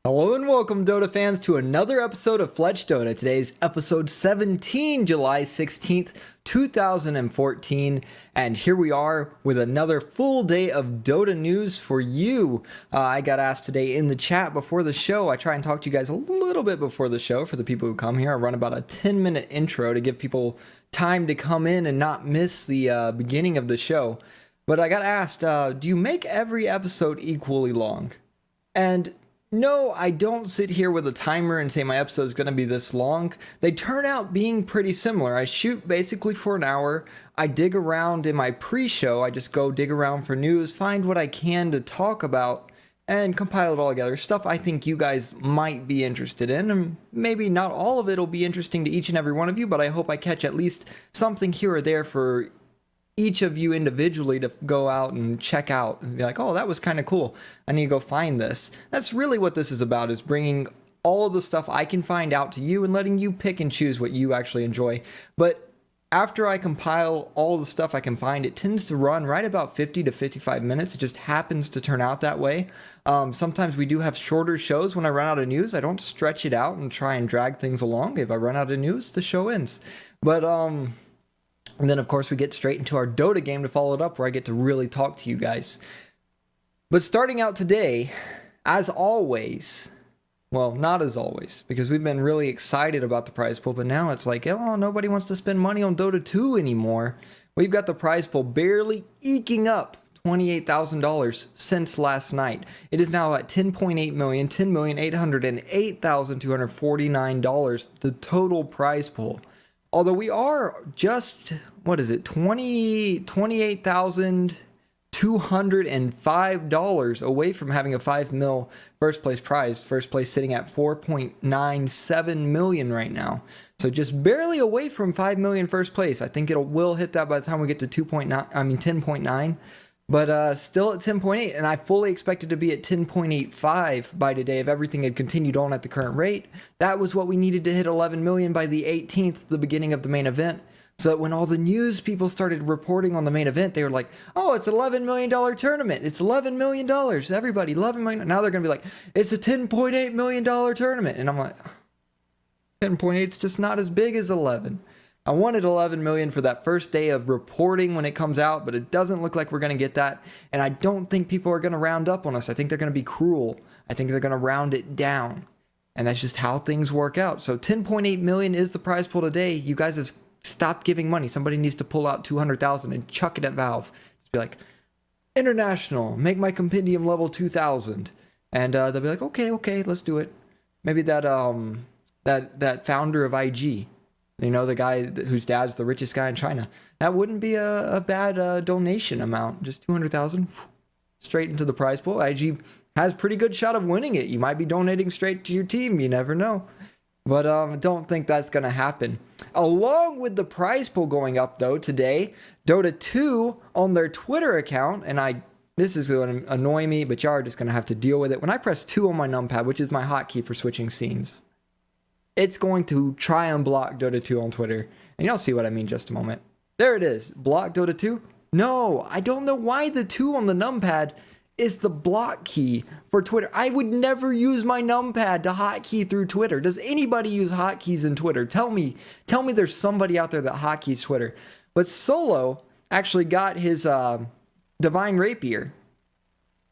Hello and welcome, Dota fans, to another episode of FletchDota. Today's episode 17, July 16th, 2014, and here we are with another full day of Dota news for you. I got asked today in the chat before the show. I try and talk to you guys a little bit before the show for the people who come here. I run about a 10-minute intro to give people time to come in and not miss the beginning of the show. But I got asked, do you make every episode equally long? And no, I don't sit here with a timer and say my episode is going to be this long. They turn out being pretty similar. I shoot basically for an hour. I dig around in my pre-show. I just go dig around for news, find what I can to talk about, and compile it all together. Stuff I think you guys might be interested in. And maybe not all of it will be interesting to each and every one of you, but I hope I catch at least something here or there for each of you individually to go out and check out and be like, oh, that was kind of cool. I need to go find this. That's really what this is about, is bringing all of the stuff I can find out to you and letting you pick and choose what you actually enjoy. But after I compile all the stuff I can find, it tends to run right about 50 to 55 minutes. It just happens to turn out that way. Sometimes we do have shorter shows when I run out of news. I don't stretch it out and try and drag things along. If I run out of news, the show ends. But, and then, of course, we get straight into our Dota game to follow it up, where I get to really talk to you guys. But starting out today, as always, well, not as always, because we've been really excited about the prize pool, but now it's like, oh, nobody wants to spend money on Dota 2 anymore. We've got the prize pool barely eking up $28,000 since last night. It is now at $10.8 million, $10,808,249, the total prize pool. Although we are just, what is it, $28,205 away from having a 5 mil first place prize. First place sitting at 4.97 million right now. So just barely away from 5 million first place. I think will hit that by the time we get to 10.9. But still at 10.8, and I fully expected to be at 10.85 by today if everything had continued on at the current rate. That was what we needed to hit 11 million by the 18th, the beginning of the main event. So that when all the news people started reporting on the main event, they were like, oh, it's an $11 million tournament. It's $11 million. Everybody, $11 million. Now they're going to be like, it's a $10.8 million tournament. And I'm like, 10.8 is just not as big as 11. I wanted 11 million for that first day of reporting when it comes out, but it doesn't look like we're going to get that. And I don't think people are going to round up on us. I think they're going to be cruel. I think they're going to round it down. And that's just how things work out. So 10.8 million is the prize pool today. You guys have stopped giving money. Somebody needs to pull out 200,000 and chuck it at Valve. Just be like, international, make my compendium level 2,000. And they'll be like, okay, let's do it. Maybe that founder of IG, you know, the guy whose dad's the richest guy in China. That wouldn't be a bad donation amount. Just 200,000 straight into the prize pool. IG has pretty good shot of winning it. You might be donating straight to your team. You never know. But I don't think that's going to happen. Along with the prize pool going up, though, today, Dota 2 on their Twitter account, and this is going to annoy me, but y'all are just going to have to deal with it. When I press 2 on my numpad, which is my hotkey for switching scenes, it's going to try and block Dota 2 on Twitter. And you'll see what I mean in just a moment. There it is. Block Dota 2? No, I don't know why the 2 on the numpad is the block key for Twitter. I would never use my numpad to hotkey through Twitter. Does anybody use hotkeys in Twitter? Tell me there's somebody out there that hotkeys Twitter. But Solo actually got his Divine Rapier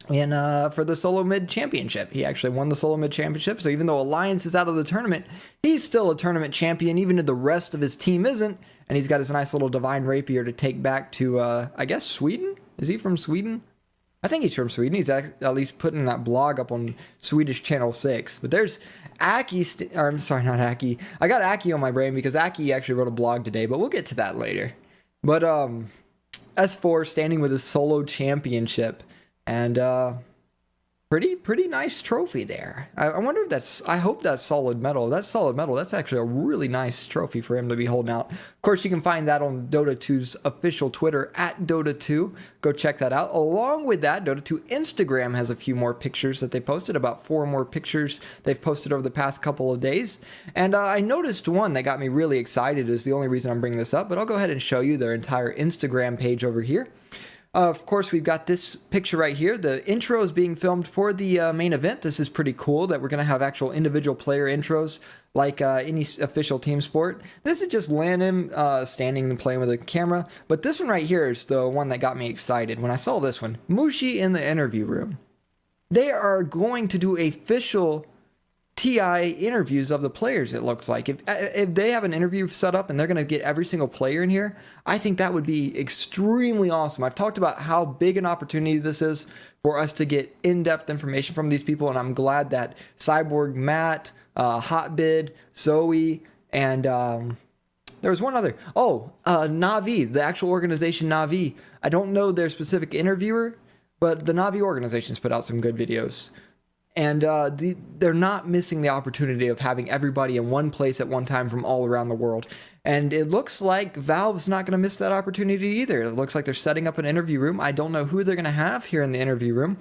for the Solo Mid Championship. He actually won the Solo Mid Championship, so even though Alliance is out of the tournament, he's still a tournament champion, even if the rest of his team isn't, and he's got his nice little Divine Rapier to take back to, I guess, Sweden? Is he from Sweden? I think he's from Sweden. He's at least putting that blog up on Swedish Channel 6. But there's Aki, I'm sorry, not Aki. I got Aki on my brain because Aki actually wrote a blog today, but we'll get to that later. But S4 standing with his solo championship. And pretty nice trophy there. I wonder if I hope that's solid metal. That's solid metal. That's actually a really nice trophy for him to be holding out. Of course, you can find that on Dota 2's official Twitter at Dota 2. Go check that out. Along with that, Dota 2 Instagram has a few more pictures that they posted, about 4 more pictures they've posted over the past couple of days. And I noticed one that got me really excited, is the only reason I'm bringing this up, but I'll go ahead and show you their entire Instagram page over here. Of course, we've got this picture right here. The intro is being filmed for the main event. This is pretty cool that we're going to have actual individual player intros like any official team sport. This is just Landon standing and playing with a camera. But this one right here is the one that got me excited when I saw this one. Mushi in the interview room. They are going to do official TI interviews of the players, it looks like. If they have an interview set up and they're going to get every single player in here, I think that would be extremely awesome. I've talked about how big an opportunity this is for us to get in-depth information from these people, and I'm glad that Cyborg Matt, Hotbid, Zoe, and there was one other. Oh, Navi, the actual organization Navi. I don't know their specific interviewer, but the Navi organization's put out some good videos. And they're not missing the opportunity of having everybody in one place at one time from all around the world. And it looks like Valve's not going to miss that opportunity either. It looks like they're setting up an interview room. I don't know who they're going to have here in the interview room.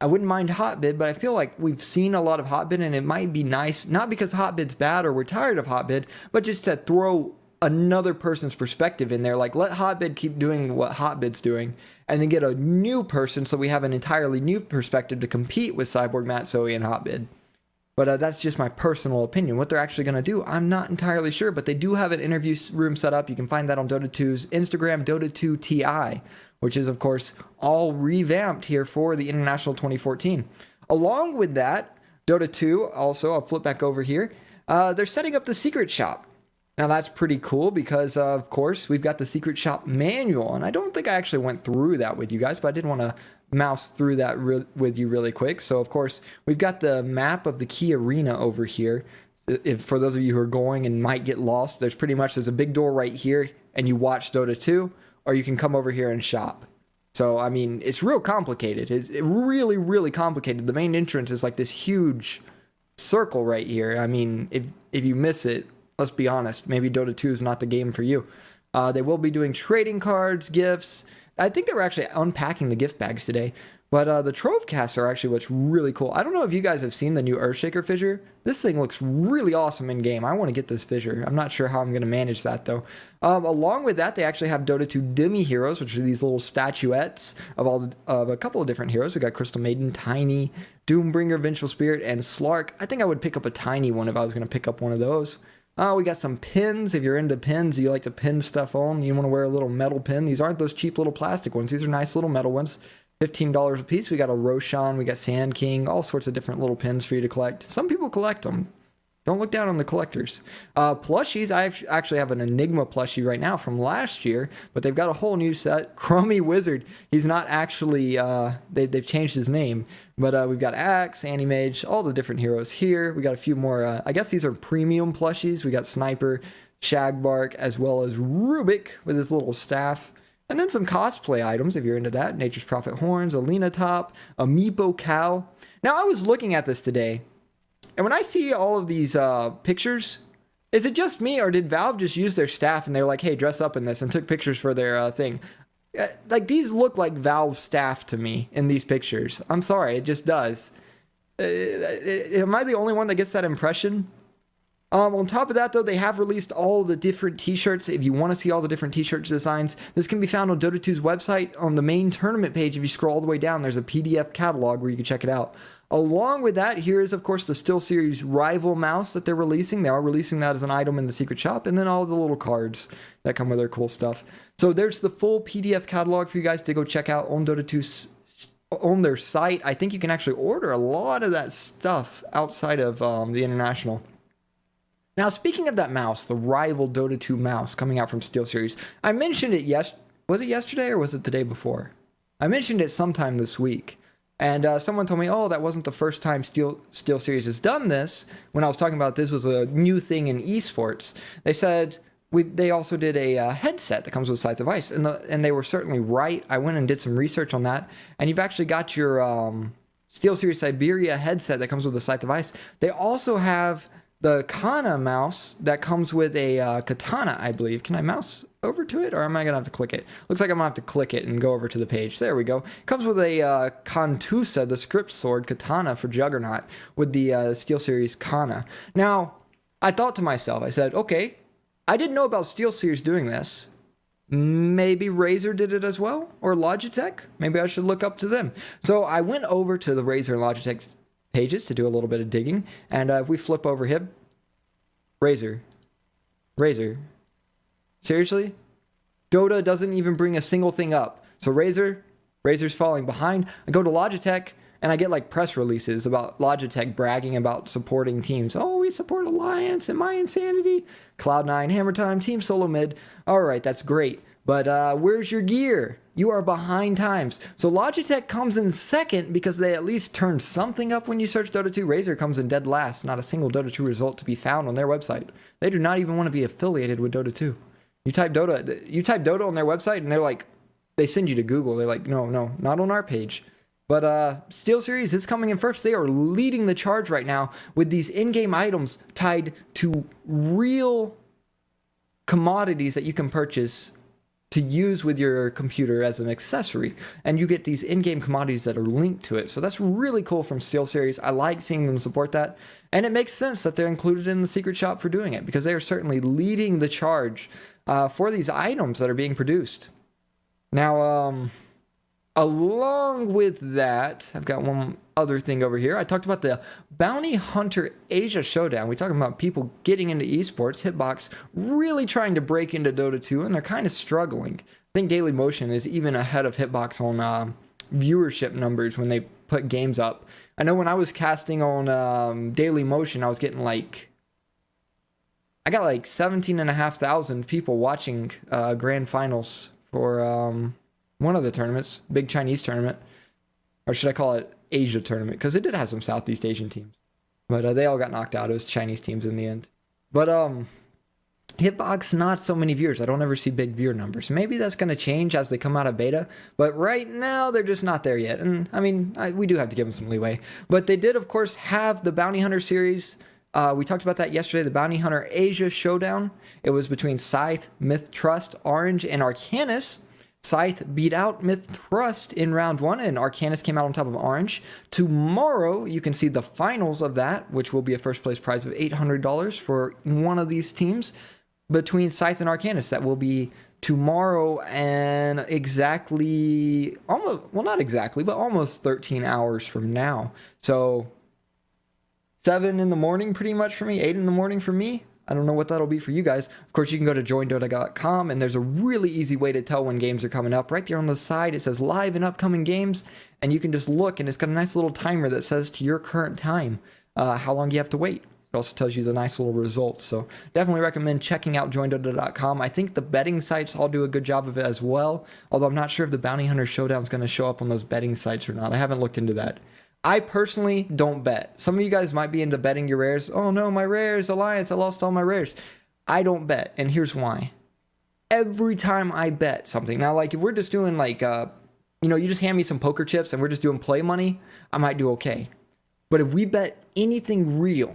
I wouldn't mind Hotbid, but I feel like we've seen a lot of Hotbid, and it might be nice, not because Hotbid's bad or we're tired of Hotbid, but just to throw another person's perspective in there. Like, let Hotbid keep doing what Hotbid's doing, and then get a new person so we have an entirely new perspective to compete with Cyborg, Matt, Zoe, and Hotbid. But that's just my personal opinion. What they're actually going to do, I'm not entirely sure, but they do have an interview room set up. You can find that on Dota 2's Instagram, Dota2TI, which is, of course, all revamped here for the International 2014. Along with that, Dota 2, also, I'll flip back over here, they're setting up the secret shop. Now that's pretty cool because, of course, we've got the secret shop manual, and I don't think I actually went through that with you guys, but I did want to mouse through that with you really quick. So, of course, we've got the map of the key arena over here. If for those of you who are going and might get lost, there's a big door right here, and you watch Dota 2, or you can come over here and shop. So, I mean, it's real complicated. It's really, really complicated. The main entrance is like this huge circle right here. I mean, if you miss it, let's be honest, maybe Dota 2 is not the game for you. They will be doing trading cards, gifts. I think they were actually unpacking the gift bags today. But the Trove casts are actually what's really cool. I don't know if you guys have seen the new Earthshaker fissure. This thing looks really awesome in game. I want to get this fissure. I'm not sure how I'm going to manage that though. Along with that, they actually have Dota 2 Demi Heroes, which are these little statuettes of a couple of different heroes. We got Crystal Maiden, Tiny, Doombringer, Vengeful Spirit, and Slark. I think I would pick up a Tiny one if I was going to pick up one of those. We got some pins. If you're into pins, you like to pin stuff on, you want to wear a little metal pin. These aren't those cheap little plastic ones. These are nice little metal ones. $15 a piece. We got a Roshan, we got Sand King, all sorts of different little pins for you to collect. Some people collect them. Don't look down on the collectors. Plushies, I actually have an Enigma plushie right now from last year, but they've got a whole new set. Crummy Wizard, he's not actually, they've changed his name, but we've got Axe, Animage, all the different heroes here. We got a few more, I guess these are premium plushies. We got Sniper, Shagbark, as well as Rubik with his little staff. And then some cosplay items, if you're into that. Nature's Prophet Horns, Alina Top, Amiibo Cow. Now, I was looking at this today, and when I see all of these pictures, is it just me, or did Valve just use their staff and they're like, hey, dress up in this, and took pictures for their thing? Like, these look like Valve staff to me in these pictures. I'm sorry, it just does. Am I the only one that gets that impression? On top of that, though, they have released all the different t-shirts. If you want to see all the different t-shirt designs, this can be found on Dota 2's website. On the main tournament page, if you scroll all the way down, there's a PDF catalog where you can check it out. Along with that, here is, of course, the SteelSeries Rival mouse that they're releasing. They are releasing that as an item in the secret shop, and then all the little cards that come with their cool stuff. So there's the full PDF catalog for you guys to go check out on Dota 2's on their site. I think you can actually order a lot of that stuff outside of the International. Now, speaking of that mouse, the Rival Dota 2 mouse coming out from SteelSeries, I mentioned it was it yesterday or was it the day before? I mentioned it sometime this week. And someone told me, oh, that wasn't the first time SteelSeries has done this. When I was talking about this was a new thing in esports, they said they also did a headset that comes with Scythe of Ice. And they were certainly right. I went and did some research on that. And you've actually got your SteelSeries Siberia headset that comes with the Scythe of Ice. They also have the Kana mouse that comes with a katana, I believe. Can I mouse over to it, or am I going to have to click it? Looks like I'm going to have to click it and go over to the page. There we go. Comes with a Kantusa, the script sword katana for Juggernaut, with the SteelSeries Kana. Now, I thought to myself, I said, okay, I didn't know about SteelSeries doing this, Maybe Razer did it as well, or Logitech. Maybe I should look up to them. So I went over to the Razer and Logitech pages to do a little bit of digging. And if we flip over here, Razer. Seriously? Dota doesn't even bring a single thing up. So Razer's falling behind. I go to Logitech and I get like press releases about Logitech bragging about supporting teams. Oh, we support Alliance and My Insanity, Cloud9, Hammer Time, Team Solo Mid. All right, that's great. But where's your gear? You are behind times. So Logitech comes in second because they at least turned something up when you search Dota 2. Razer comes in dead last. Not a single Dota 2 result to be found on their website. They do not even want to be affiliated with Dota 2. You type Dota on their website and they're like, they send you to Google. They're like, no, not on our page. But SteelSeries is coming in first. They are leading the charge right now with these in-game items tied to real commodities that you can purchase to use with your computer as an accessory. And you get these in-game commodities that are linked to it. So that's really cool from SteelSeries. I like seeing them support that. And it makes sense that they're included in the secret shop for doing it, because they are certainly leading the charge for these items that are being produced. Now, along with that, I've got one other thing over here. I talked about the Bounty Hunter Asia Showdown. We talking about people getting into esports. Hitbox really trying to break into Dota 2, and they're kind of struggling. I think Daily Motion is even ahead of Hitbox on viewership numbers when they put games up. I know when I was casting on Daily Motion, I was getting I got like 17,500 people watching grand finals for one of the tournaments, big Chinese tournament, or should I call it Asia tournament? Because it did have some Southeast Asian teams, but they all got knocked out. It was Chinese teams in the end. But Hitbox, not so many viewers. I don't ever see big viewer numbers. Maybe that's going to change as they come out of beta, but right now they're just not there yet. And I mean, we do have to give them some leeway. But they did, of course, have the Bounty Hunter series. We talked about that yesterday, the Bounty Hunter Asia Showdown. It was between Scythe, Myth Trust, Orange, and Arcanus. Scythe beat out Myth Trust in round 1, and Arcanus came out on top of Orange. Tomorrow, you can see the finals of that, which will be a first place prize of $800 for one of these teams between Scythe and Arcanus. That will be tomorrow and exactly, almost, well, not exactly, but almost 13 hours from now. So 7 in the morning pretty much for me, 8 in the morning for me. I don't know what that'll be for you guys. Of course, you can go to joindota.com, and there's a really easy way to tell when games are coming up. Right there on the side, it says live and upcoming games, and you can just look, and it's got a nice little timer that says to your current time how long you have to wait. It also tells you the nice little results. So definitely recommend checking out joindota.com. I think the betting sites all do a good job of it as well, although I'm not sure if the Bounty Hunter Showdown is going to show up on those betting sites or not. I haven't looked into that. I personally don't bet. Some of you guys might be into betting your rares. Oh no, my rares, Alliance, I lost all my rares. I don't bet, and here's why. Every time I bet something, now like if we're just doing like, you just hand me some poker chips and we're just doing play money, I might do okay. But if we bet anything real,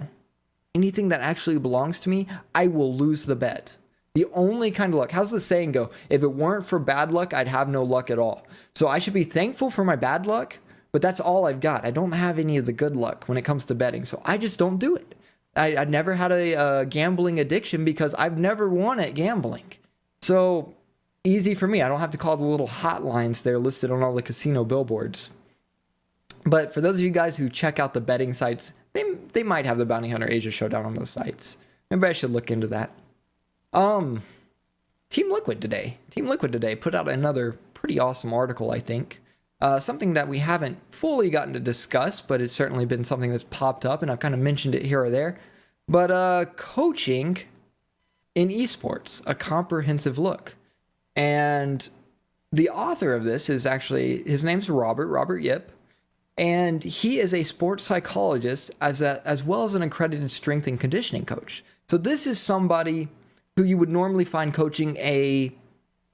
anything that actually belongs to me, I will lose the bet. The only kind of luck, how's the saying go? If it weren't for bad luck, I'd have no luck at all. So I should be thankful for my bad luck, but that's all I've got. I don't have any of the good luck when it comes to betting, so I just don't do it. I never had a gambling addiction because I've never won at gambling. So easy for me. I don't have to call the little hotlines there listed on all the casino billboards. But for those of you guys who check out the betting sites, they might have the Bounty Hunter Asia Showdown on those sites. Maybe I should look into that. Team Liquid today put out another pretty awesome article, I think. Something that we haven't fully gotten to discuss, but it's certainly been something that's popped up, and I've kind of mentioned it here or there. But coaching in esports, a comprehensive look. And the author of this is actually, his name's Robert Yip, and he is a sports psychologist as well as an accredited strength and conditioning coach. So this is somebody who you would normally find coaching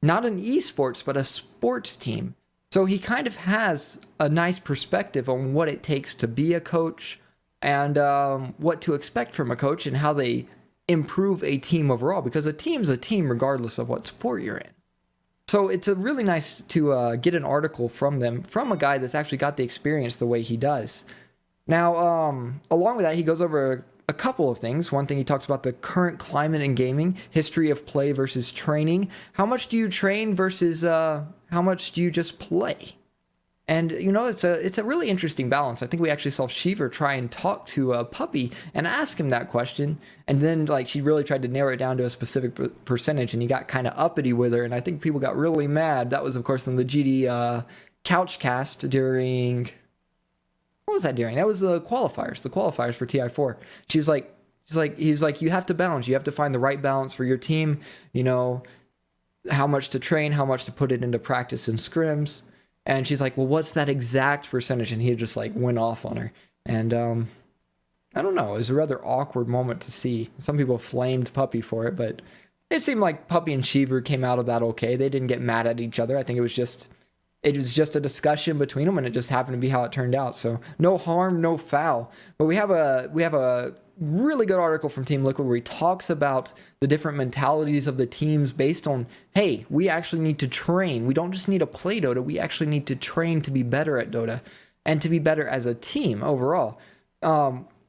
not an esports, but a sports team. So he kind of has a nice perspective on what it takes to be a coach and what to expect from a coach and how they improve a team overall, because a team's a team regardless of what sport you're in. So it's a really nice to get an article from a guy that's actually got the experience the way he does. Now, along with that, he goes over a couple of things. One thing, he talks about the current climate in gaming, history of play versus training. How much do you train versus how much do you just play? And it's a really interesting balance. I think we actually saw Shiver try and talk to a Puppy and ask him that question, and then like she really tried to narrow it down to a specific percentage, and he got kind of uppity with her, and I think people got really mad. That was, of course, in the GD couch cast during, what was that during? That was the qualifiers for TI4. He was like, you have to balance. You have to find the right balance for your team. How much to train, how much to put it into practice and scrims. And she's like, well, what's that exact percentage? And he just like went off on her. And I don't know. It was a rather awkward moment to see. Some people flamed Puppy for it, but it seemed like Puppy and Shiver came out of that okay. They didn't get mad at each other. I think it was just a discussion between them, and it just happened to be how it turned out. So no harm, no foul. But we have a really good article from Team Liquid where he talks about the different mentalities of the teams based on, hey, we actually need to train. We don't just need to play Dota. We actually need to train to be better at Dota and to be better as a team overall.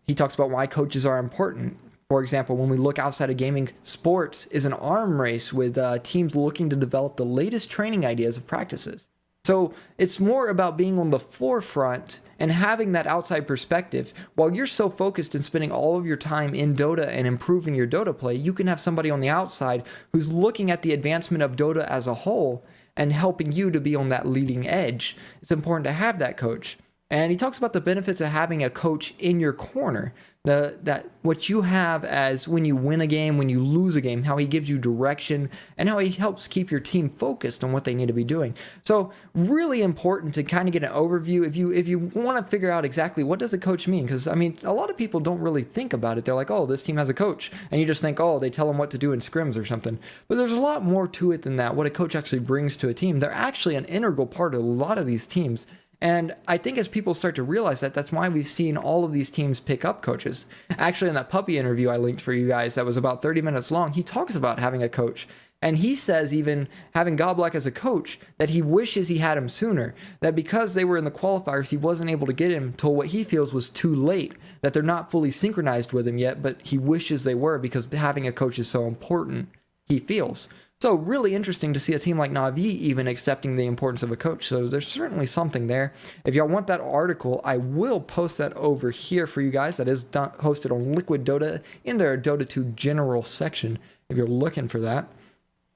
He talks about why coaches are important. For example, when we look outside of gaming, sports is an arm race with teams looking to develop the latest training ideas of practices. So it's more about being on the forefront and having that outside perspective. While you're so focused in spending all of your time in Dota and improving your Dota play, you can have somebody on the outside who's looking at the advancement of Dota as a whole and helping you to be on that leading edge. It's important to have that coach. And he talks about the benefits of having a coach in your corner. That what you have as when you win a game, when you lose a game, how he gives you direction and how he helps keep your team focused on what they need to be doing. So really important to kind of get an overview. If you want to figure out exactly what does a coach mean, because I mean a lot of people don't really think about it. They're like, oh, this team has a coach, and you just think, oh, they tell them what to do in scrims or something. But there's a lot more to it than that. What a coach actually brings to a team. They're actually an integral part of a lot of these teams. And I think as people start to realize that, that's why we've seen all of these teams pick up coaches. Actually, in that Puppy interview I linked for you guys that was about 30 minutes long, he talks about having a coach. And he says even having Godblack as a coach, that he wishes he had him sooner. That because they were in the qualifiers, he wasn't able to get him till what he feels was too late. That they're not fully synchronized with him yet, but he wishes they were because having a coach is so important, he feels. So really interesting to see a team like Na'Vi even accepting the importance of a coach. So there's certainly something there. If y'all want that article, I will post that over here for you guys. That is hosted on Liquid Dota in their Dota 2 general section if you're looking for that.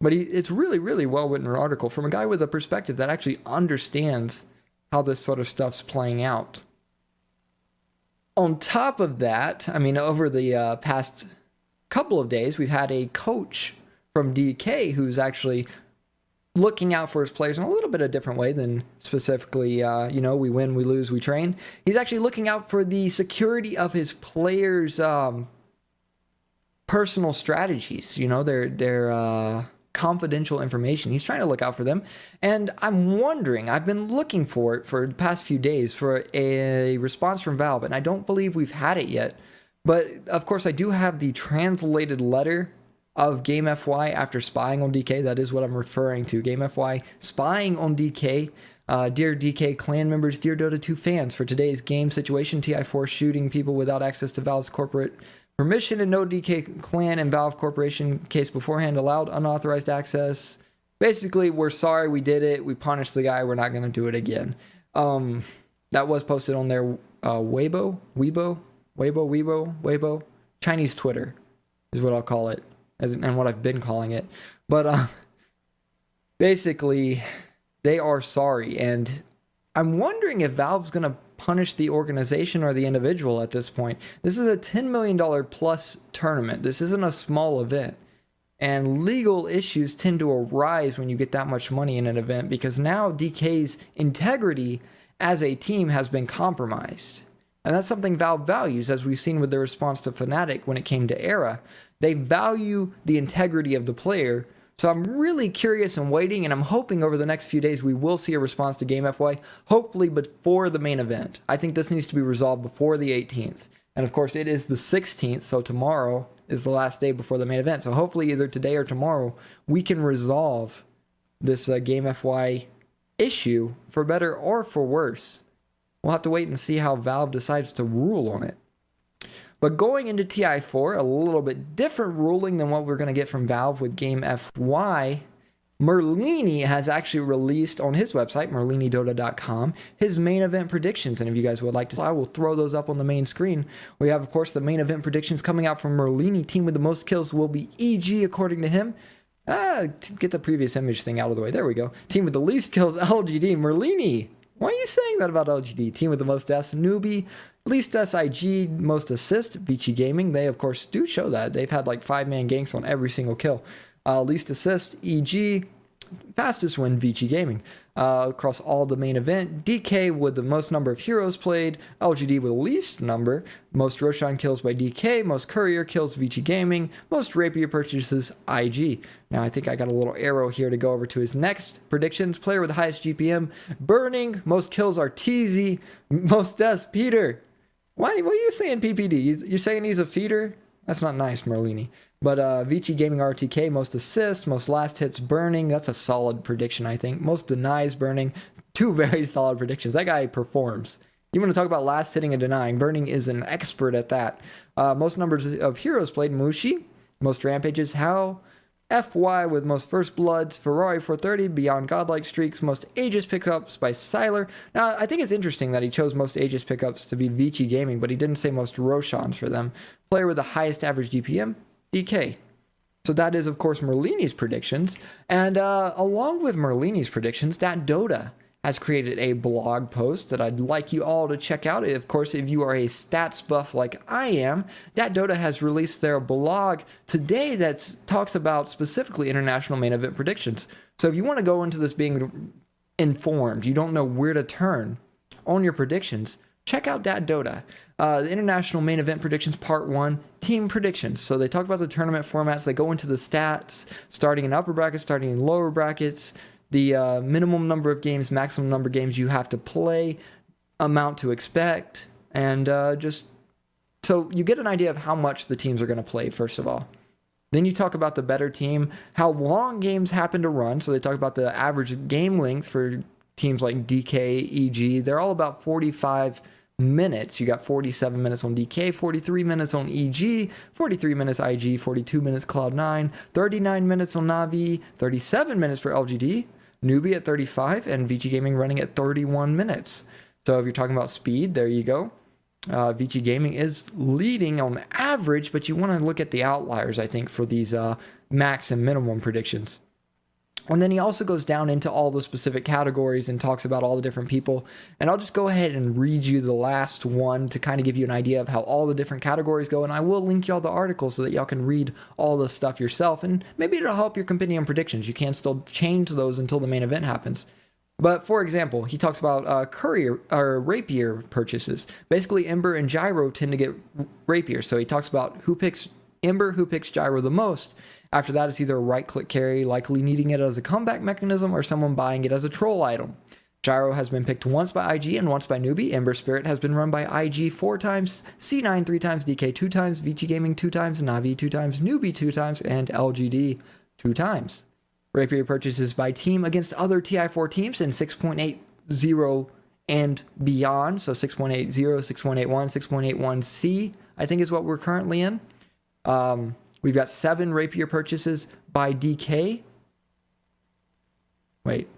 But it's really, really well-written article from a guy with a perspective that actually understands how this sort of stuff's playing out. On top of that, I mean, over the past couple of days, we've had a coach from DK who's actually looking out for his players in a little bit of a different way than specifically, we win, we lose, we train. He's actually looking out for the security of his players' personal strategies, their confidential information. He's trying to look out for them. And I'm wondering, I've been looking for it for the past few days for a response from Valve, and I don't believe we've had it yet. But of course, I do have the translated letter of GameFY after spying on DK. That is what I'm referring to. GameFY spying on DK. Dear DK clan members, dear Dota 2 fans, for today's game situation, TI4 shooting people without access to Valve's corporate permission, and no DK clan and Valve Corporation case beforehand allowed unauthorized access. Basically, we're sorry we did it. We punished the guy. We're not going to do it again. That was posted on their Weibo, Chinese Twitter is what I'll call it. And what I've been calling it. But basically, they are sorry. And I'm wondering if Valve's going to punish the organization or the individual at this point. This is a $10 million plus tournament. This isn't a small event. And legal issues tend to arise when you get that much money in an event, because now DK's integrity as a team has been compromised. And that's something Valve values, as we've seen with their response to Fnatic when it came to Era. They value the integrity of the player. So I'm really curious and waiting, and I'm hoping over the next few days we will see a response to GameFY, hopefully before the main event. I think this needs to be resolved before the 18th. And of course, it is the 16th, so tomorrow is the last day before the main event. So hopefully either today or tomorrow, we can resolve this GameFY issue for better or for worse. We'll have to wait and see how Valve decides to rule on it. But going into TI4, a little bit different ruling than what we're going to get from Valve with Game FY. Merlini has actually released on his website, merlinidota.com, his main event predictions. And if you guys would like to, I will throw those up on the main screen. We have, of course, the main event predictions coming out from Merlini. Team with the most kills will be EG, according to him. Get the previous image thing out of the way. There we go. Team with the least kills, LGD. Merlini, why are you saying that about LGD? Team with the most deaths, Newbie. Least deaths, IG. Most assists, Vici Gaming. They, of course, do show that. They've had like 5-man ganks on every single kill. Least assist, EG. Fastest win, Vici Gaming. Across all the main event, DK with the most number of heroes played, LGD with the least number, most Roshan kills by DK, most courier kills, Vici Gaming, most rapier purchases, IG. Now I think I got a little arrow here to go over to his next predictions. Player with the highest GPM, Burning, most kills are TZ, most deaths, Peter. Why are you saying PPD? You're saying he's a feeder? That's not nice, Merlini. But Vici Gaming RTK, most assists, most last hits, Burning. That's a solid prediction, I think. Most denies, Burning. 2 very solid predictions. That guy performs. You want to talk about last hitting and denying. Burning is an expert at that. Most numbers of heroes played, Mushi. Most rampages, How. FY with most first bloods, Ferrari 430, beyond godlike streaks, most Aegis pickups by Siler. Now, I think it's interesting that he chose most Aegis pickups to be Vici Gaming, but he didn't say most Roshans for them. Player with the highest average DPM, DK. So that is, of course, Merlini's predictions. And along with Merlini's predictions, DatDota has created a blog post that I'd like you all to check out. Of course, if you are a stats buff like I am, DatDota has released their blog today that talks about specifically international main event predictions. So if you want to go into this being informed, you don't know where to turn on your predictions, check out DatDota. The International Main Event Predictions Part 1, Team Predictions. So they talk about the tournament formats. They go into the stats, starting in upper brackets, starting in lower brackets, the minimum number of games, maximum number of games you have to play, amount to expect, and just so you get an idea of how much the teams are going to play, first of all. Then you talk about the better team, how long games happen to run. So they talk about the average game length for teams like DK, EG. They're all about 45 minutes. You got 47 minutes on DK, 43 minutes on EG, 43 minutes IG, 42 minutes Cloud9, 39 minutes on Navi, 37 minutes for LGD, Newbie at 35, and Vici Gaming running at 31 minutes. So if you're talking about speed, there you go. Vici Gaming is leading on average, but you want to look at the outliers, I think, for these max and minimum predictions. And then he also goes down into all the specific categories and talks about all the different people. And I'll just go ahead and read you the last one to kind of give you an idea of how all the different categories go. And I will link y'all the article so that y'all can read all the stuff yourself. And maybe it'll help your compendium predictions. You can still change those until the main event happens. But for example, he talks about courier or rapier purchases. Basically, Ember and Gyro tend to get rapier. So he talks about who picks Ember, who picks Gyro the most. After that, it's either a right-click carry, likely needing it as a comeback mechanism, or someone buying it as a troll item. Gyro has been picked once by IG and once by Newbie. Ember Spirit has been run by IG 4 times, C9 3 times, DK 2 times, Vici Gaming 2 times, Navi 2 times, Newbie 2 times, and LGD 2 times. Rapier purchases by team against other TI4 teams in 6.80 and beyond. So 6.80, 6.81, 6.81C, I think is what we're currently in. We've got 7 rapier purchases by DK. Wait,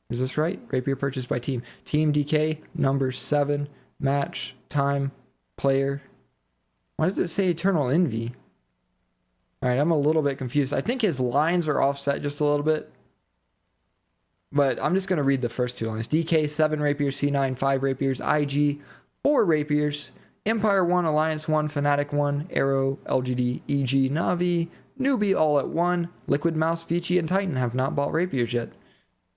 is this right? Rapier purchase by team. Team DK, number 7, match, time, player. Why does it say Eternal Envy? All right, I'm a little bit confused. I think his lines are offset just a little bit. But I'm just going to read the first 2 lines. DK, 7 rapiers, C9, 5 rapiers, IG, 4 rapiers, Empire 1, Alliance 1, Fnatic 1, Arrow, LGD, EG, Navi, Newbie all at 1, Liquid Mouse, Vici, and Titan have not bought rapiers yet.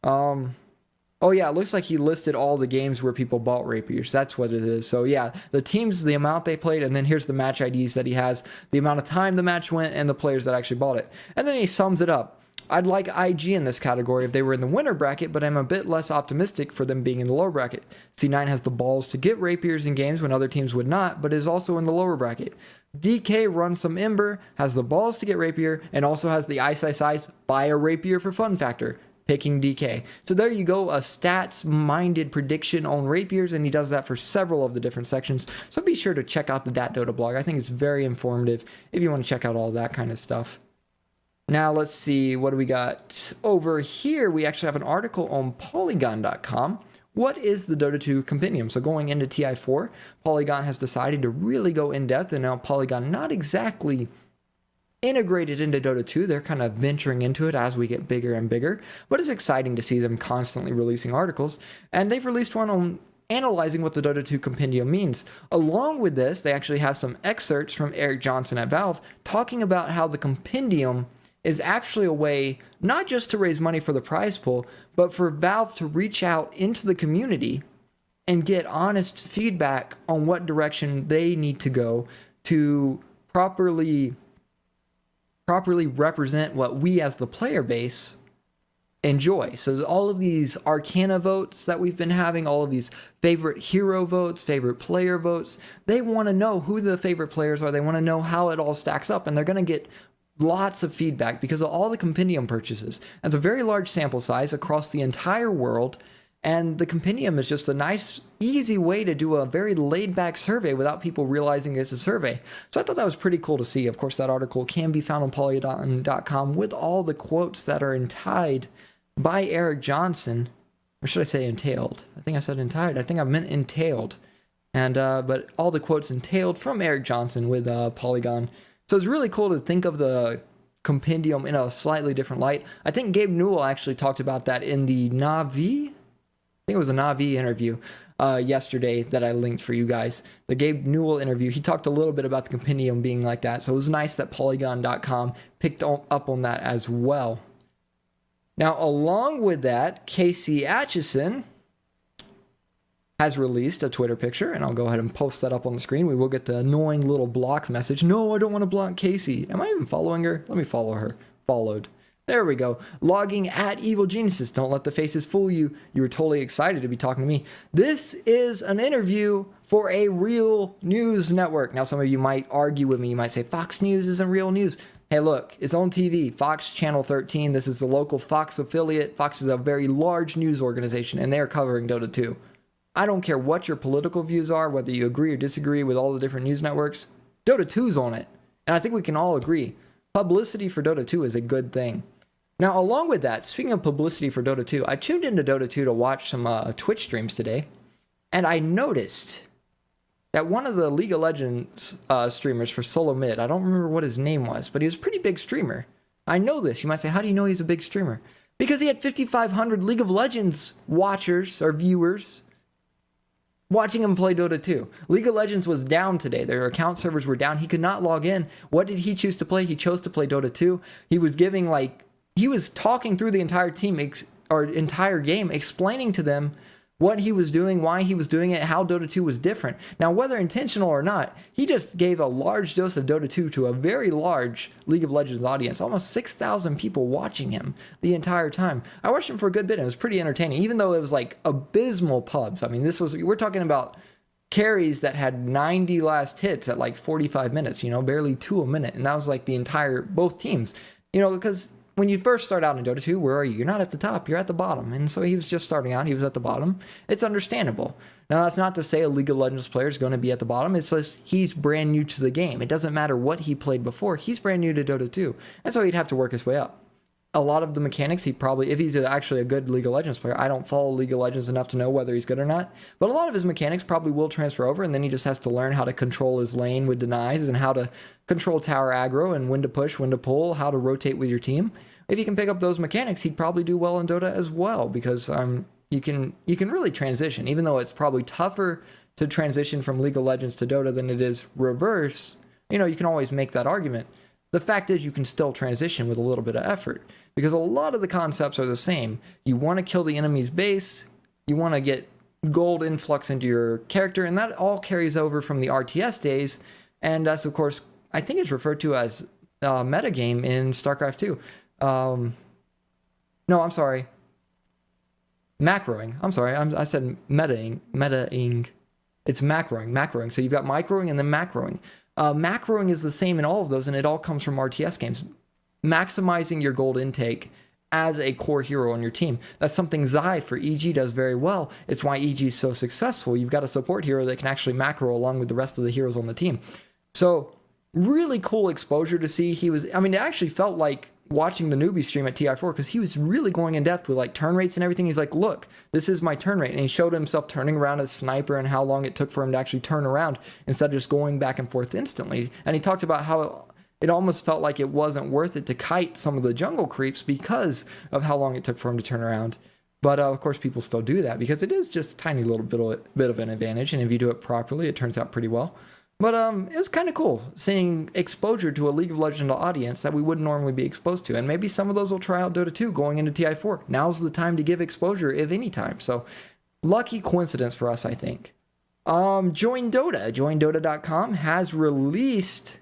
Oh yeah, it looks like he listed all the games where people bought rapiers. That's what it is. So yeah, the teams, the amount they played, and then here's the match IDs that he has, the amount of time the match went, and the players that actually bought it. And then he sums it up. I'd like IG in this category if they were in the winner bracket, but I'm a bit less optimistic for them being in the lower bracket. C9 has the balls to get rapiers in games when other teams would not, but is also in the lower bracket. DK runs some Ember, has the balls to get rapier, and also has the ice, buy a rapier for fun factor. picking DK. So there you go, a stats-minded prediction on rapiers, and he does that for several of the different sections. So be sure to check out the DatDota blog. I think it's very informative if you want to check out all that kind of stuff. Now let's see, what do we got over here? We actually have an article on Polygon.com. What is the Dota 2 compendium? So going into TI4, Polygon has decided to really go in depth, and now Polygon not exactly integrated into Dota 2. They're kind of venturing into it as we get bigger and bigger, but it's exciting to see them constantly releasing articles, and they've released one on analyzing what the Dota 2 compendium means. Along with this, they actually have some excerpts from Eric Johnson at Valve talking about how the compendium is actually a way not just to raise money for the prize pool, but for Valve to reach out into the community and get honest feedback on what direction they need to go to properly represent what we as the player base enjoy. So all of these Arcana votes that we've been having, all of these favorite hero votes, favorite player votes, they want to know who the favorite players are. They want to know how it all stacks up, and they're going to get lots of feedback because of all the compendium purchases. That's a very large sample size across the entire world, and the compendium is just a nice, easy way to do a very laid-back survey without people realizing it's a survey. So I thought that was pretty cool to see. Of course, that article can be found on Polygon.com with all the quotes that are entitled by Eric Johnson, or should I say entailed? I think I said entitled. I think I meant entailed. And but all the quotes entailed from Eric Johnson with Polygon. So it's really cool to think of the compendium in a slightly different light. I think Gabe Newell actually talked about that in the Navi. I think it was a Navi interview yesterday that I linked for you guys. The Gabe Newell interview, he talked a little bit about the compendium being like that. So it was nice that Polygon.com picked up on that as well. Now, along with that, Casey Atchison has released a Twitter picture, and I'll go ahead and post that up on the screen. We will get the annoying little block message. No, I don't want to block Casey. Am I even following her? Let me follow her. Followed. There we go. Logging at Evil Geniuses. Don't let the faces fool you. You were totally excited to be talking to me. This is an interview for a real news network. Now, some of you might argue with me. You might say, Fox News isn't real news. Hey, look, it's on TV, Fox Channel 13. This is the local Fox affiliate. Fox is a very large news organization, and they are covering Dota 2. I don't care what your political views are, whether you agree or disagree with all the different news networks. Dota 2's on it. And I think we can all agree. Publicity for Dota 2 is a good thing. Now, along with that, speaking of publicity for Dota 2, I tuned into Dota 2 to watch some Twitch streams today. And I noticed that one of the League of Legends streamers for solo mid, I don't remember what his name was, but he was a pretty big streamer. I know this. You might say, how do you know he's a big streamer? Because he had 5,500 League of Legends watchers or viewers watching him play Dota 2. League of Legends was down today. Their account servers were down. He could not log in. What did he choose to play? He chose to play Dota 2. He was giving he was talking through the entire team or entire game, explaining to them what he was doing, why he was doing it, how Dota 2 was different. Now, whether intentional or not, he just gave a large dose of Dota 2 to a very large League of Legends audience, almost 6,000 people watching him the entire time. I watched him for a good bit, and it was pretty entertaining, even though it was like abysmal pubs. I mean, we're talking about carries that had 90 last hits at like 45 minutes, barely 2 a minute. And that was like both teams, because when you first start out in Dota 2, where are you? You're not at the top, you're at the bottom. And so he was just starting out, he was at the bottom. It's understandable. Now, that's not to say a League of Legends player is going to be at the bottom. It's just he's brand new to the game. It doesn't matter what he played before. He's brand new to Dota 2. And so he'd have to work his way up. A lot of the mechanics, if he's actually a good League of Legends player, I don't follow League of Legends enough to know whether he's good or not, but a lot of his mechanics probably will transfer over, and then he just has to learn how to control his lane with denies and how to control tower aggro and when to push, when to pull, how to rotate with your team. If he can pick up those mechanics, he'd probably do well in Dota as well, because you can really transition, even though it's probably tougher to transition from League of Legends to Dota than it is reverse. You can always make that argument. The fact is, you can still transition with a little bit of effort, because a lot of the concepts are the same. You want to kill the enemy's base, you want to get gold influx into your character, and that all carries over from the RTS days, and that's, of course, I think it's referred to as metagame in StarCraft 2. No, I'm sorry. Macroing. I'm sorry, I said metaing. It's macroing. So you've got microing and then macroing. Macroing is the same in all of those, and it all comes from RTS games. Maximizing your gold intake as a core hero on your team. That's something Zai for EG does very well. It's why EG is so successful. You've got a support hero that can actually macro along with the rest of the heroes on the team. So really cool exposure to see. I mean, it actually felt like watching the newbie stream at TI4 because he was really going in depth with like turn rates and everything. He's like, look, this is my turn rate. And he showed himself turning around as sniper and how long it took for him to actually turn around instead of just going back and forth instantly. And he talked about how it almost felt like it wasn't worth it to kite some of the jungle creeps because of how long it took for him to turn around. But of course, people still do that because it is just a tiny little bit of an advantage. And if you do it properly, it turns out pretty well. But it was kind of cool seeing exposure to a League of Legends audience that we wouldn't normally be exposed to. And maybe some of those will try out Dota 2 going into TI4. Now's the time to give exposure, if any time. So lucky coincidence for us, I think. Join Dota. JoinDota.com has released...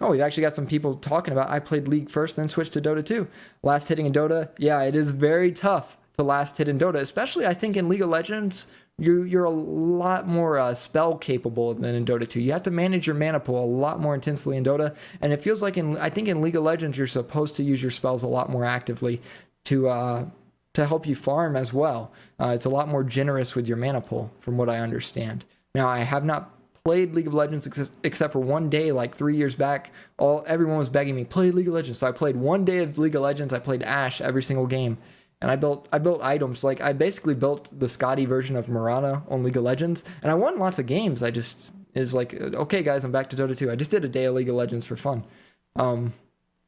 Oh, we've actually got some people talking about I played League first, then switched to Dota 2. Last hitting in Dota, yeah, it is very tough to last hit in Dota, especially I think in League of Legends, you're a lot more spell capable than in Dota 2. You have to manage your mana pool a lot more intensely in Dota, and it feels like I think in League of Legends you're supposed to use your spells a lot more actively to help you farm as well. It's a lot more generous with your mana pool, from what I understand. Now, I have not played League of Legends except for one day like 3 years back. Everyone was begging me, play League of Legends. So I played one day of League of Legends. I played Ashe every single game. And I built items. Like I basically built the Scotty version of Mirana on League of Legends. And I won lots of games. It was like, okay guys, I'm back to Dota 2. I just did a day of League of Legends for fun.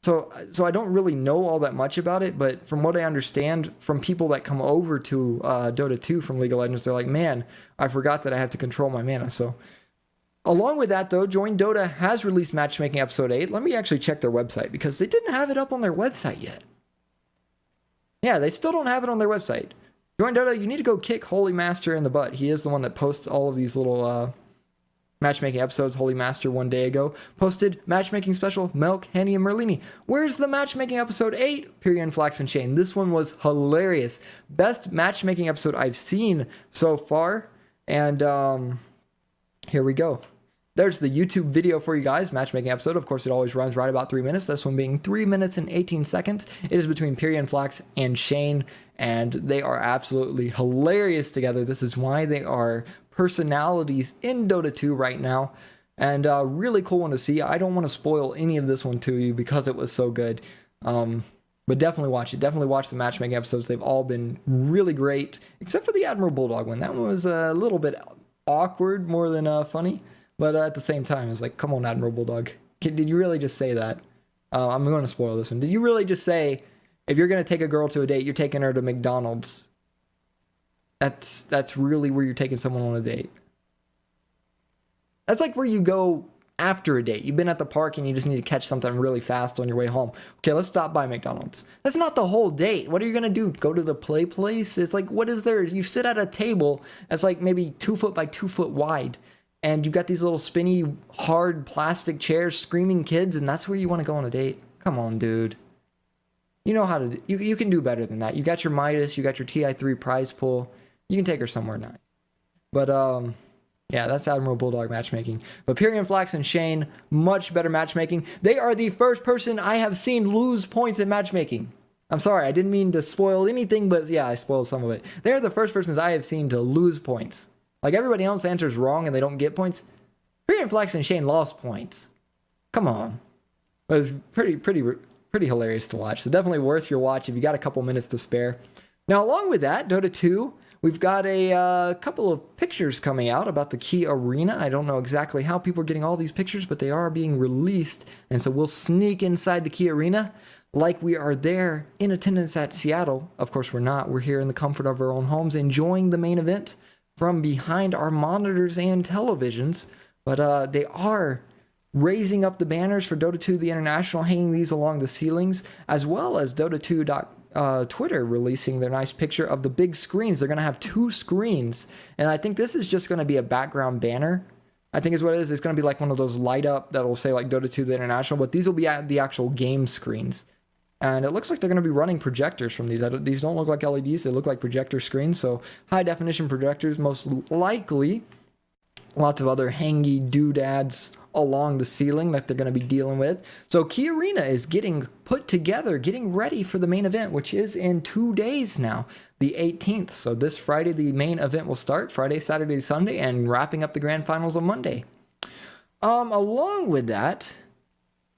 So I don't really know all that much about it, but from what I understand from people that come over to Dota 2 from League of Legends, they're like, man, I forgot that I have to control my mana. So along with that, though, Join Dota has released Matchmaking Episode 8. Let me actually check their website because they didn't have it up on their website yet. Yeah, they still don't have it on their website. Join Dota, you need to go kick Holy Master in the butt. He is the one that posts all of these little matchmaking episodes. Holy Master 1 day ago posted Matchmaking Special, Milk, Henny, and Merlini. Where's the Matchmaking Episode 8? Pyrian, Flax, and Shane. This one was hilarious. Best matchmaking episode I've seen so far. And here we go. There's the YouTube video for you guys, matchmaking episode. Of course, it always runs right about 3 minutes. This one being 3 minutes and 18 seconds. It is between Pyrian, Flax, and Shane, and they are absolutely hilarious together. This is why they are personalities in Dota 2 right now, and really cool one to see. I don't want to spoil any of this one to you because it was so good, but definitely watch it. Definitely watch the matchmaking episodes. They've all been really great, except for the Admiral Bulldog one. That one was a little bit awkward more than funny. But at the same time, it's like, come on, Admiral Bulldog. Did you really just say that? I'm going to spoil this one. Did you really just say, if you're going to take a girl to a date, you're taking her to McDonald's? That's really where you're taking someone on a date. That's like where you go after a date. You've been at the park and you just need to catch something really fast on your way home. Okay, let's stop by McDonald's. That's not the whole date. What are you going to do? Go to the play place? It's like, what is there? You sit at a table that's like maybe 2 foot by 2 foot wide. And you've got these little spinny, hard plastic chairs, screaming kids, and that's where you want to go on a date? Come on, dude. You know how to... You can do better than that. You got your Midas, you got your TI3 prize pool. You can take her somewhere nice. But, yeah, that's Admiral Bulldog matchmaking. But Pyrian, Flax, and Shane, much better matchmaking. They are the first person I have seen lose points in matchmaking. I'm sorry, I didn't mean to spoil anything, but yeah, I spoiled some of it. They're the first persons I have seen to lose points. Like everybody else answers wrong and they don't get points. Pyrian, Flax, and Shane lost points. Come on. It was pretty hilarious to watch. So definitely worth your watch if you got a couple minutes to spare. Now, along with that, Dota 2, we've got a couple of pictures coming out about the key arena. I don't know exactly how people are getting all these pictures, but they are being released. And so we'll sneak inside the key arena like we are there in attendance at Seattle. Of course, we're not. We're here in the comfort of our own homes enjoying the main event from behind our monitors and televisions, but they are raising up the banners for Dota 2 The International, hanging these along the ceilings, as well as Dota 2 Twitter releasing their nice picture of the big screens. They're going to have 2 screens, and I think this is just going to be a background banner. I think is what it is. It's going to be like one of those light up that will say like Dota 2 The International, but these will be at the actual game screens. And it looks like they're going to be running projectors from these. These don't look like LEDs. They look like projector screens. So high definition projectors most likely. Lots of other hangy doodads along the ceiling that they're going to be dealing with. So Key Arena is getting put together, getting ready for the main event, which is in 2 days now, the 18th. So this Friday, the main event will start, Friday, Saturday, Sunday, and wrapping up the grand finals on Monday. Along with that,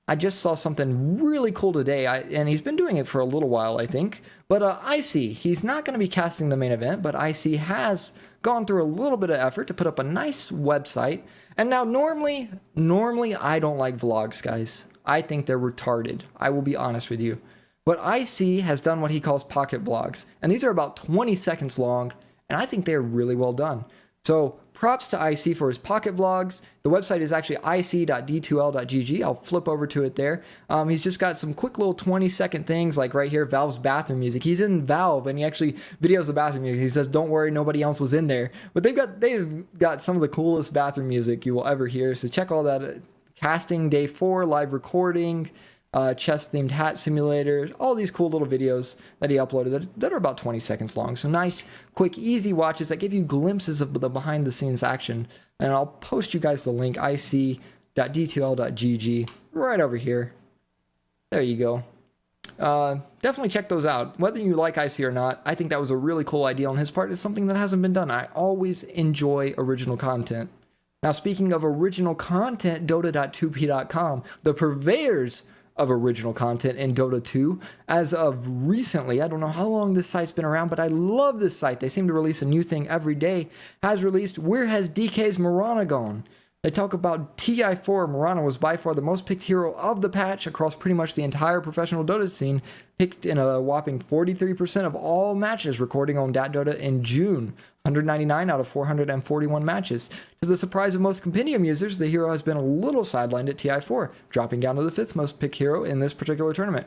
I just saw something really cool today, and he's been doing it for a little while, I think. But Icy, he's not going to be casting the main event, but Icy has gone through a little bit of effort to put up a nice website. And now, normally I don't like vlogs, guys. I think they're retarded. I will be honest with you. But Icy has done what he calls pocket vlogs, and these are about 20 seconds long, and I think they're really well done. So props to IC for his pocket vlogs. The website is actually ic.d2l.gg. I'll flip over to it there. He's just got some quick little 20-second things, like right here, Valve's bathroom music. He's in Valve, and he actually videos the bathroom music. He says, "Don't worry, nobody else was in there." But they've got some of the coolest bathroom music you will ever hear. So check all that. Casting day 4, live recording, chess-themed hat simulator, all these cool little videos that he uploaded that are about 20 seconds long. So nice, quick, easy watches that give you glimpses of the behind-the-scenes action. And I'll post you guys the link, ic.d2l.gg, right over here. There you go. Definitely check those out. Whether you like IC or not, I think that was a really cool idea on his part. It's something that hasn't been done. I always enjoy original content. Now, speaking of original content, Dota.2p.com, the purveyors of original content in Dota 2, as of recently, I don't know how long this site's been around, but I love this site. They seem to release a new thing every day. Has released Where Has DK's Mirana Gone? They talk about TI4. Mirana was by far the most picked hero of the patch across pretty much the entire professional Dota scene, picked in a whopping 43% of all matches recording on Dota in June, 199 out of 441 matches. To the surprise of most compendium users, the hero has been a little sidelined at TI4, dropping down to the 5th most picked hero in this particular tournament.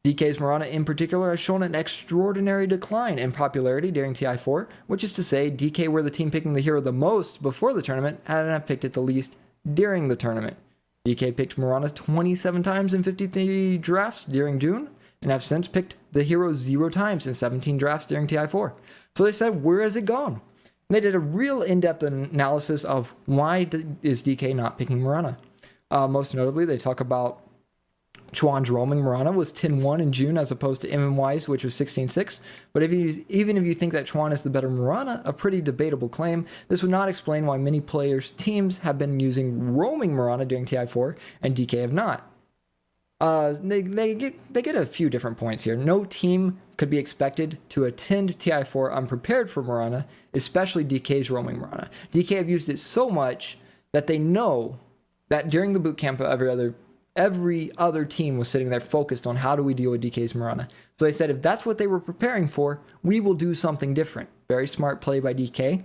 DK's Mirana in particular has shown an extraordinary decline in popularity during TI4, which is to say DK were the team picking the hero the most before the tournament and have picked it the least during the tournament. DK picked Mirana 27 times in 53 drafts during June and have since picked the hero 0 times in 17 drafts during TI4. So they said, where has it gone? And they did a real in-depth analysis of why is DK not picking Mirana. Most notably, they talk about Chuan's roaming Mirana was 10-1 in June as opposed to MMY's, which was 16-6. But even if you think that Chuan is the better Mirana, a pretty debatable claim, this would not explain why many players' teams have been using roaming Mirana during TI4 and DK have not. They get a few different points here. No team could be expected to attend TI4 unprepared for Mirana, especially DK's roaming Mirana. DK have used it so much that they know that during the bootcamp every other team was sitting there focused on how do we deal with DK's Mirana. So they said if that's what they were preparing for, we will do something different. Very smart play by DK.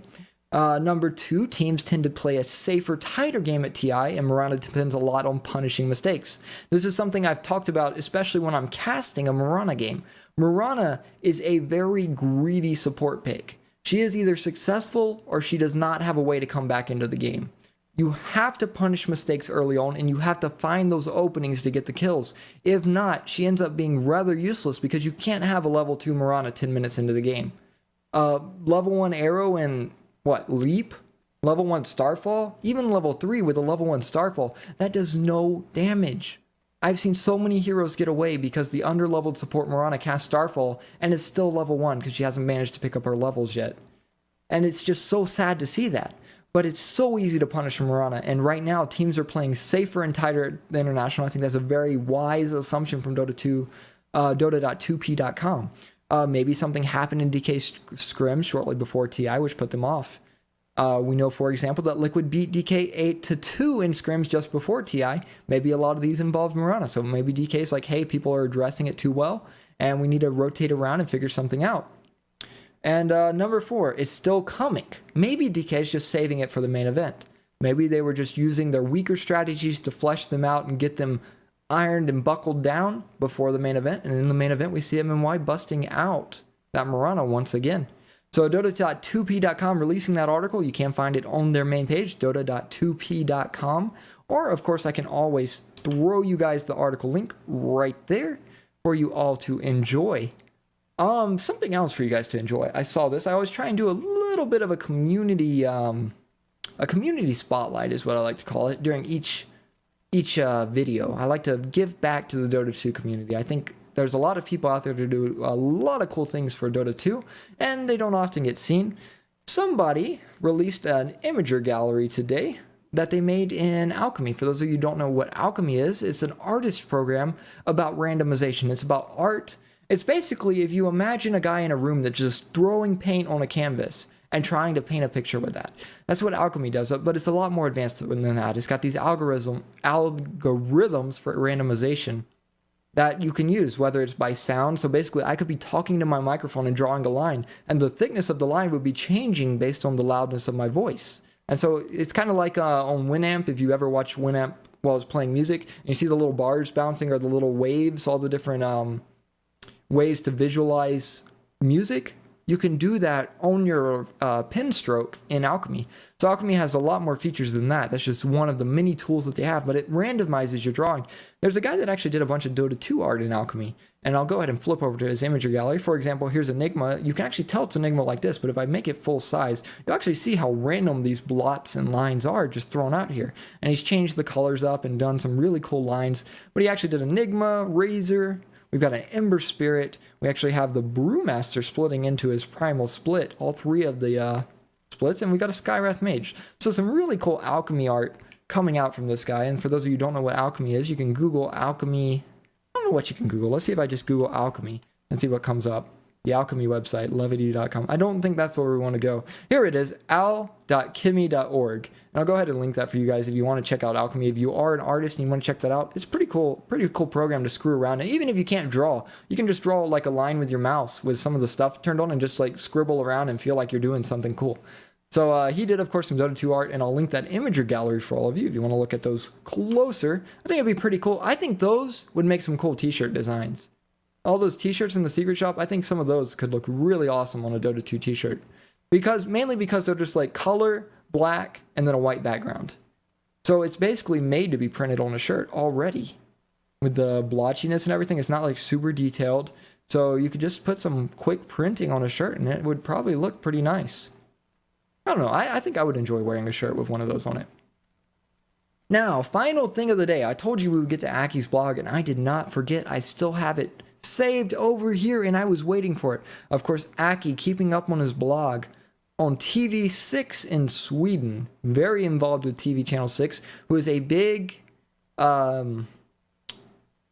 Number 2, teams tend to play a safer, tighter game at TI, and Mirana depends a lot on punishing mistakes. This is something I've talked about, especially when I'm casting a Mirana game. Mirana is a very greedy support pick. She is either successful or she does not have a way to come back into the game. You have to punish mistakes early on, and you have to find those openings to get the kills. If not, she ends up being rather useless because you can't have a level 2 Mirana 10 minutes into the game. Level 1 Arrow and, Leap? Level 1 Starfall? Even level 3 with a level 1 Starfall, that does no damage. I've seen so many heroes get away because the underleveled support Mirana casts Starfall and is still level 1 because she hasn't managed to pick up her levels yet. And it's just so sad to see that. But it's so easy to punish Mirana, and right now teams are playing safer and tighter at the International. I think that's a very wise assumption from Dota.2p.com. Maybe something happened in DK's scrim shortly before TI, which put them off. We know, for example, that Liquid beat DK 8-2 in scrims just before TI. Maybe a lot of these involved Mirana, so maybe DK's like, hey, people are addressing it too well, and we need to rotate around and figure something out. And number 4 is still coming. Maybe DK is just saving it for the main event. Maybe they were just using their weaker strategies to flesh them out and get them ironed and buckled down before the main event. And in the main event, we see MMY busting out that Mirana once again. So Dota.2p.com releasing that article. You can find it on their main page, Dota.2p.com. Or, of course, I can always throw you guys the article link right there for you all to enjoy. Something else for you guys to enjoy. I saw this. I always try and do a little bit of a community a community spotlight is what I like to call it during each video. I like to give back to the Dota 2 community. I think there's a lot of people out there to do a lot of cool things for Dota 2, and they don't often get seen. Somebody released an imager gallery today that they made in Alchemy. For those of you who don't know what Alchemy is, it's an artist program about randomization. It's about art. It's basically if you imagine a guy in a room that's just throwing paint on a canvas and trying to paint a picture with that. That's what Alchemy does, but it's a lot more advanced than that. It's got these algorithms for randomization that you can use, whether it's by sound. So basically, I could be talking to my microphone and drawing a line, and the thickness of the line would be changing based on the loudness of my voice. And so it's kind of like on Winamp, if you ever watch Winamp while it's playing music, and you see the little bars bouncing or the little waves, all the different ways to visualize music. You can do that on your pen stroke in Alchemy. So Alchemy has a lot more features than that. That's just one of the many tools that they have, but it randomizes your drawing. There's a guy that actually did a bunch of Dota 2 art in Alchemy, and I'll go ahead and flip over to his imager gallery. For example, here's Enigma. You can actually tell it's Enigma like this, but if I make it full size, you'll actually see how random these blots and lines are just thrown out here. And he's changed the colors up and done some really cool lines, but he actually did Enigma, Razor. We've got an Ember Spirit. We actually have the Brewmaster splitting into his Primal Split, all three of the splits, and we got a Skywrath Mage. So some really cool Alchemy art coming out from this guy. And for those of you who don't know what Alchemy is, you can Google Alchemy. I don't know what you can Google. Let's see if I just Google Alchemy and see what comes up. The Alchemy website, levity.com. I don't think that's where we want to go. Here it is, al.kimi.org. And I'll go ahead and link that for you guys if you want to check out Alchemy. If you are an artist and you want to check that out, it's pretty cool program to screw around. And even if you can't draw, you can just draw like a line with your mouse with some of the stuff turned on and just like scribble around and feel like you're doing something cool. So he did, of course, some Dota 2 art, and I'll link that imager gallery for all of you if you want to look at those closer. I think it'd be pretty cool. I think those would make some cool t-shirt designs. All those t-shirts in the secret shop, I think some of those could look really awesome on a Dota 2 t-shirt. Mainly because they're just like color, black, and then a white background. So it's basically made to be printed on a shirt already. With the blotchiness and everything, it's not like super detailed. So you could just put some quick printing on a shirt and it would probably look pretty nice. I don't know, I think I would enjoy wearing a shirt with one of those on it. Now, final thing of the day. I told you we would get to Aki's blog, and I did not forget. I still have it saved over here, and I was waiting for it. Of course, Aki keeping up on his blog on TV6 in Sweden, very involved with TV Channel 6, who is a big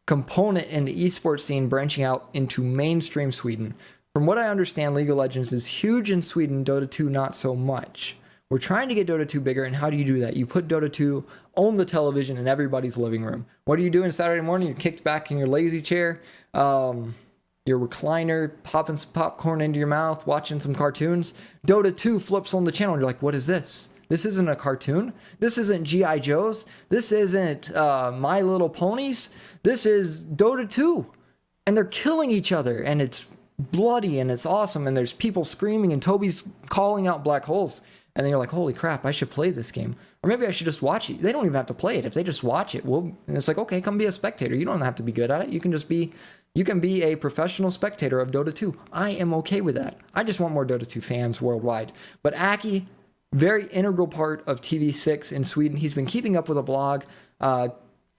component in the esports scene, branching out into mainstream Sweden. From what I understand, League of Legends is huge in Sweden, Dota 2 not so much. We're trying to get Dota 2 bigger, and how do you do that? You put Dota 2 on the television in everybody's living room. What are you doing Saturday morning? You're kicked back in your lazy chair, your recliner, popping some popcorn into your mouth, watching some cartoons. Dota 2 flips on the channel, and you're like, what is this? This isn't a cartoon. This isn't G.I. Joe's. This isn't My Little Ponies. This is Dota 2. And they're killing each other, and it's bloody, and it's awesome, and there's people screaming, and Toby's calling out black holes. And then you're like, holy crap, I should play this game. Or maybe I should just watch it. They don't even have to play it. If they just watch it, and it's like, okay, come be a spectator. You don't have to be good at it. You can be a professional spectator of Dota 2. I am okay with that. I just want more Dota 2 fans worldwide. But Aki, very integral part of TV6 in Sweden. He's been keeping up with a blog,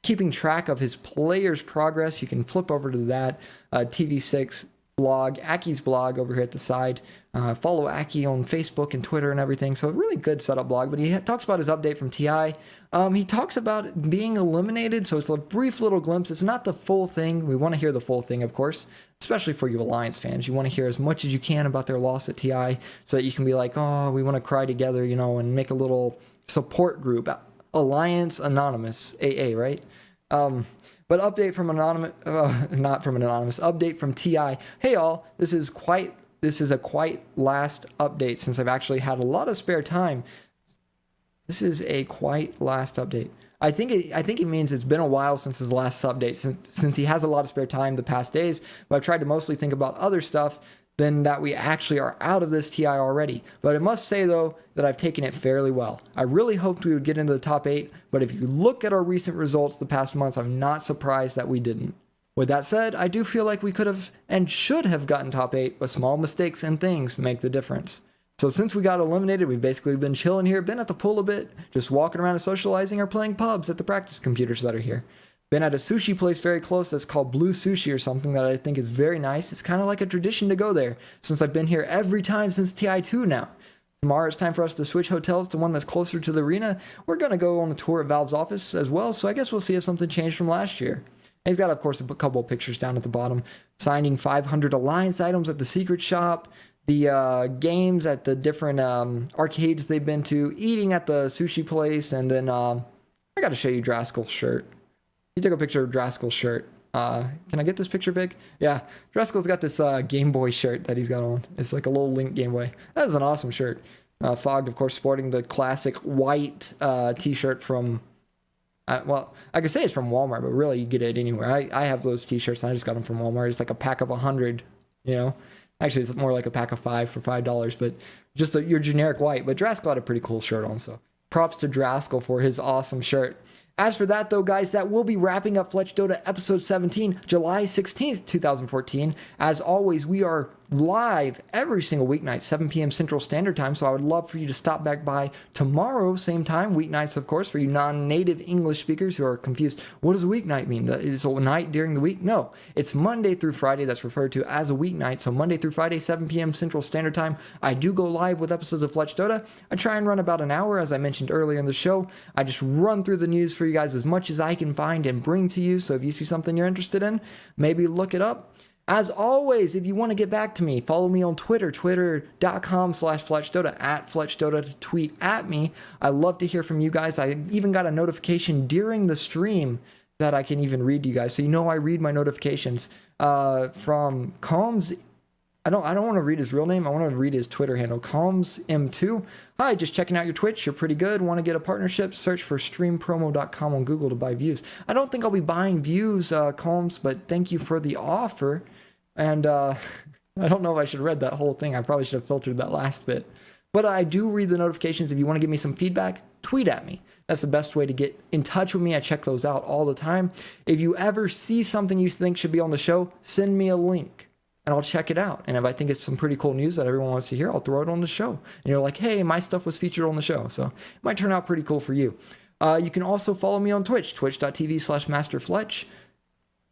keeping track of his players' progress. You can flip over to that TV6 blog, Aki's blog over here at the side. Follow Aki on Facebook and Twitter and everything. So a really good setup blog, but he talks about his update from TI. He talks about being eliminated, so it's a brief little glimpse. It's not the full thing. We want to hear the full thing, of course, especially for you Alliance fans. You want to hear as much as you can about their loss at TI so that you can be like, oh, we want to cry together, and make a little support group. Alliance Anonymous, AA, right? But update from Anonymous, not from an Anonymous, update from TI. Hey all, this is a quite last update since I've actually had a lot of spare time. This is a quite last update. I think it means it's been a while since his last update, since he has a lot of spare time the past days, but I've tried to mostly think about other stuff than that we actually are out of this TI already. But I must say, though, that I've taken it fairly well. I really hoped we would get into the top 8, but if you look at our recent results the past months, I'm not surprised that we didn't. With that said, I do feel like we could have and should have gotten top 8, but small mistakes and things make the difference. So since we got eliminated, we've basically been chilling here, been at the pool a bit, just walking around and socializing or playing pubs at the practice computers that are here. Been at a sushi place very close that's called Blue Sushi or something that I think is very nice. It's kind of like a tradition to go there since I've been here every time since TI2 now. Tomorrow it's time for us to switch hotels to one that's closer to the arena. We're going to go on a tour of Valve's office as well, so I guess we'll see if something changed from last year. And he's got, of course, a couple of pictures down at the bottom. Signing 500 Alliance items at the secret shop. The games at the different arcades they've been to. Eating at the sushi place. And then I got to show you Draskell's shirt. He took a picture of Draskell's shirt. Can I get this picture big? Yeah, Draskell's got this Game Boy shirt that he's got on. It's like a little Link Game Boy. That is an awesome shirt. Fogged, of course, sporting the classic white t-shirt from... well, I could say it's from Walmart, but really you get it anywhere. I have those t-shirts and I just got them from Walmart. It's like a pack of 100, you know. Actually, it's more like a pack of 5 for $5, but just your generic white. But Draskell had a pretty cool shirt on, so props to Draskell for his awesome shirt. As for that, though, guys, that will be wrapping up FletchDota episode 17, July 16th, 2014. As always, we are live every single weeknight, 7 p.m. Central Standard Time, so I would love for you to stop back by tomorrow, same time, weeknights, of course, for you non-native English speakers who are confused. What does a weeknight mean? Is it a night during the week? No, it's Monday through Friday that's referred to as a weeknight, so Monday through Friday, 7 p.m. Central Standard Time. I do go live with episodes of FletchDota. I try and run about an hour, as I mentioned earlier in the show. I just run through the news for you guys as much as I can find and bring to you, so if you see something you're interested in, maybe look it up. As always, if you want to get back to me, follow me on Twitter, twitter.com/FletchDota, at FletchDota to tweet at me. I love to hear from you guys. I even got a notification during the stream that I can even read to you guys. So you know I read my notifications from Combs. I don't want to read his real name. I want to read his Twitter handle, CombsM2. Hi, just checking out your Twitch. You're pretty good. Want to get a partnership? Search for streampromo.com on Google to buy views. I don't think I'll be buying views, Combs, but thank you for the offer. And I don't know if I should have read that whole thing. I probably should have filtered that last bit. But I do read the notifications. If you want to give me some feedback, tweet at me. That's the best way to get in touch with me. I check those out all the time. If you ever see something you think should be on the show, send me a link and I'll check it out. And if I think it's some pretty cool news that everyone wants to hear, I'll throw it on the show. And you're like, hey, my stuff was featured on the show. So it might turn out pretty cool for you. You can also follow me on Twitch, twitch.tv/MasterFletch.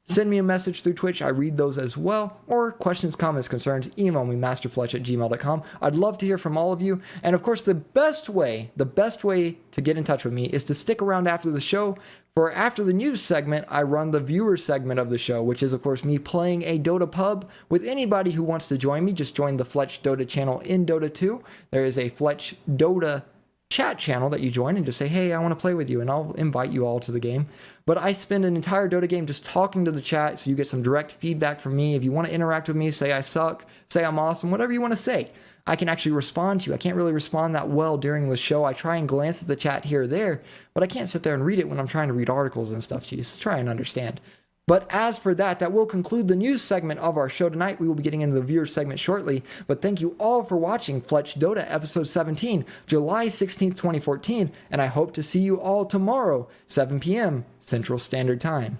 Send me a message through Twitch. I read those as well. Or questions, comments, concerns, email me, masterfletch@gmail.com. I'd love to hear from all of you. And of course, the best way to get in touch with me is to stick around after the show. For after the news segment, I run the viewer segment of the show, which is, of course, me playing a Dota pub with anybody who wants to join me. Just join the FletchDota channel in Dota 2. There is a FletchDota chat channel that you join and just say, hey, I want to play with you, and I'll invite you all to the game. But I spend an entire Dota game just talking to the chat, so you get some direct feedback from me. If you want to interact with me, say I suck, say I'm awesome, whatever you want to say, I can actually respond to you. I can't really respond that well during the show. I try and glance at the chat here or there, but I can't sit there and read it when I'm trying to read articles and stuff to you, so try and understand. But as for that will conclude the news segment of our show tonight. We will be getting into the viewer segment shortly. But thank you all for watching FletchDota episode 17, July 16th, 2014. And I hope to see you all tomorrow, 7 p.m. Central Standard Time.